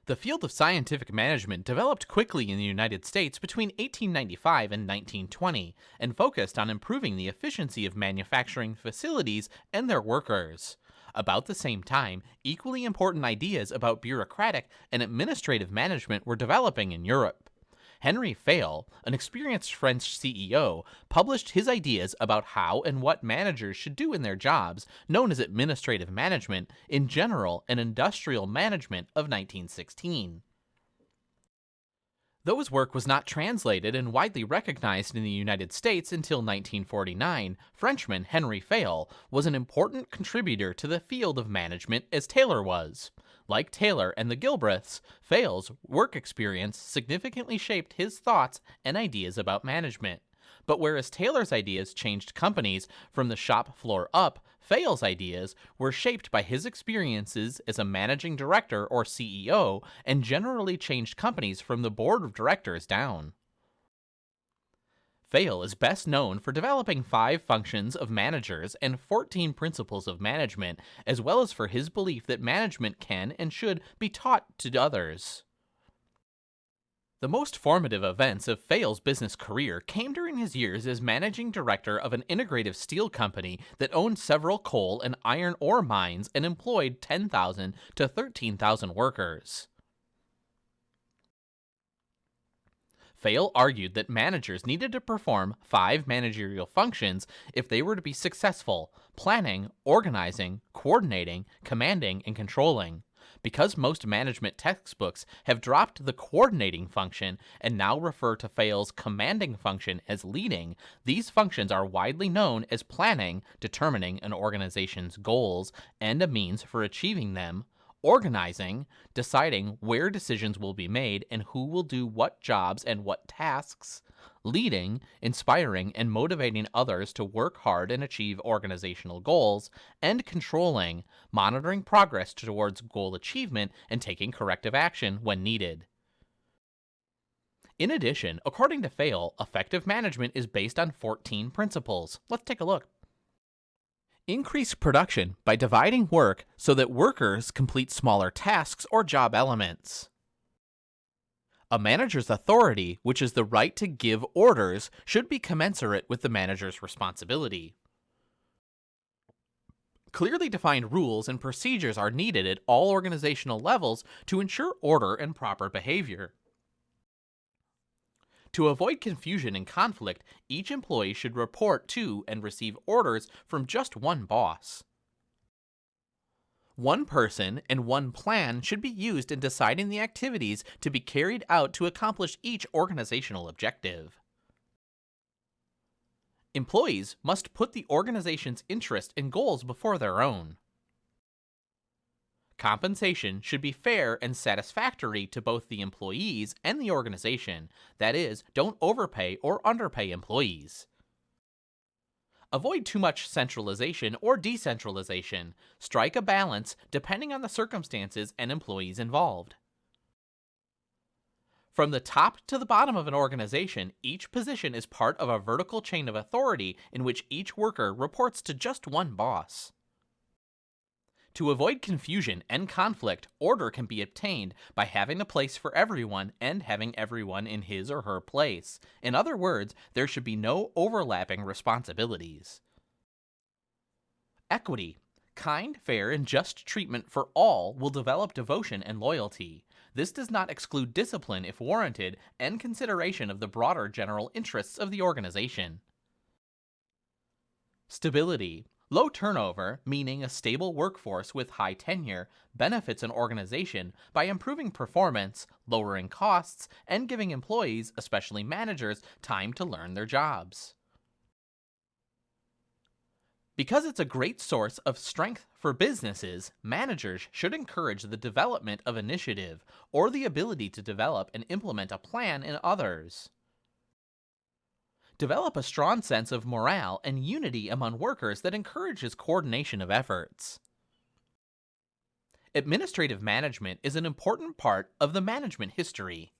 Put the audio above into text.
The field of scientific management developed quickly in the United States between 1895 and 1920 and focused on improving the efficiency of manufacturing facilities and their workers. About the same time, equally important ideas about bureaucratic and administrative management were developing in Europe. Henri Fayol, an experienced French CEO, published his ideas about how and what managers should do in their jobs, known as administrative management, in General and Industrial Management of 1916. Though his work was not translated and widely recognized in the United States until 1949, Frenchman Henri Fayol was an important contributor to the field of management as Taylor was. Like Taylor and the Gilbreths, Fayol's work experience significantly shaped his thoughts and ideas about management. But whereas Taylor's ideas changed companies from the shop floor up, Fayol's ideas were shaped by his experiences as a managing director or CEO and generally changed companies from the board of directors down. Fayol is best known for developing 5 functions of managers and 14 principles of management, as well as for his belief that management can and should be taught to others. The most formative events of Fayol's business career came during his years as managing director of an integrative steel company that owned several coal and iron ore mines and employed 10,000 to 13,000 workers. Fayol argued that managers needed to perform 5 managerial functions if they were to be successful: planning, organizing, coordinating, commanding, and controlling. Because most management textbooks have dropped the coordinating function and now refer to Fayol's commanding function as leading, these functions are widely known as planning, determining an organization's goals and a means for achieving them; organizing, deciding where decisions will be made and who will do what jobs and what tasks; leading, inspiring and motivating others to work hard and achieve organizational goals; and controlling, monitoring progress towards goal achievement and taking corrective action when needed. In addition, according to Fayol, effective management is based on 14 principles. Let's take a look. Increase production by dividing work so that workers complete smaller tasks or job elements. A manager's authority, which is the right to give orders, should be commensurate with the manager's responsibility. Clearly defined rules and procedures are needed at all organizational levels to ensure order and proper behavior. To avoid confusion and conflict, each employee should report to and receive orders from just one boss. One person and one plan should be used in deciding the activities to be carried out to accomplish each organizational objective. Employees must put the organization's interest and goals before their own. Compensation should be fair and satisfactory to both the employees and the organization. That is, don't overpay or underpay employees. Avoid too much centralization or decentralization. Strike a balance depending on the circumstances and employees involved. From the top to the bottom of an organization, each position is part of a vertical chain of authority in which each worker reports to just one boss. To avoid confusion and conflict, order can be obtained by having a place for everyone and having everyone in his or her place. In other words, there should be no overlapping responsibilities. Equity. Kind, fair, and just treatment for all will develop devotion and loyalty. This does not exclude discipline if warranted and consideration of the broader general interests of the organization. Stability. Low turnover, meaning a stable workforce with high tenure, benefits an organization by improving performance, lowering costs, and giving employees, especially managers, time to learn their jobs. Because it's a great source of strength for businesses, managers should encourage the development of initiative or the ability to develop and implement a plan in others. Develop a strong sense of morale and unity among workers that encourages coordination of efforts. Administrative management is an important part of the management history.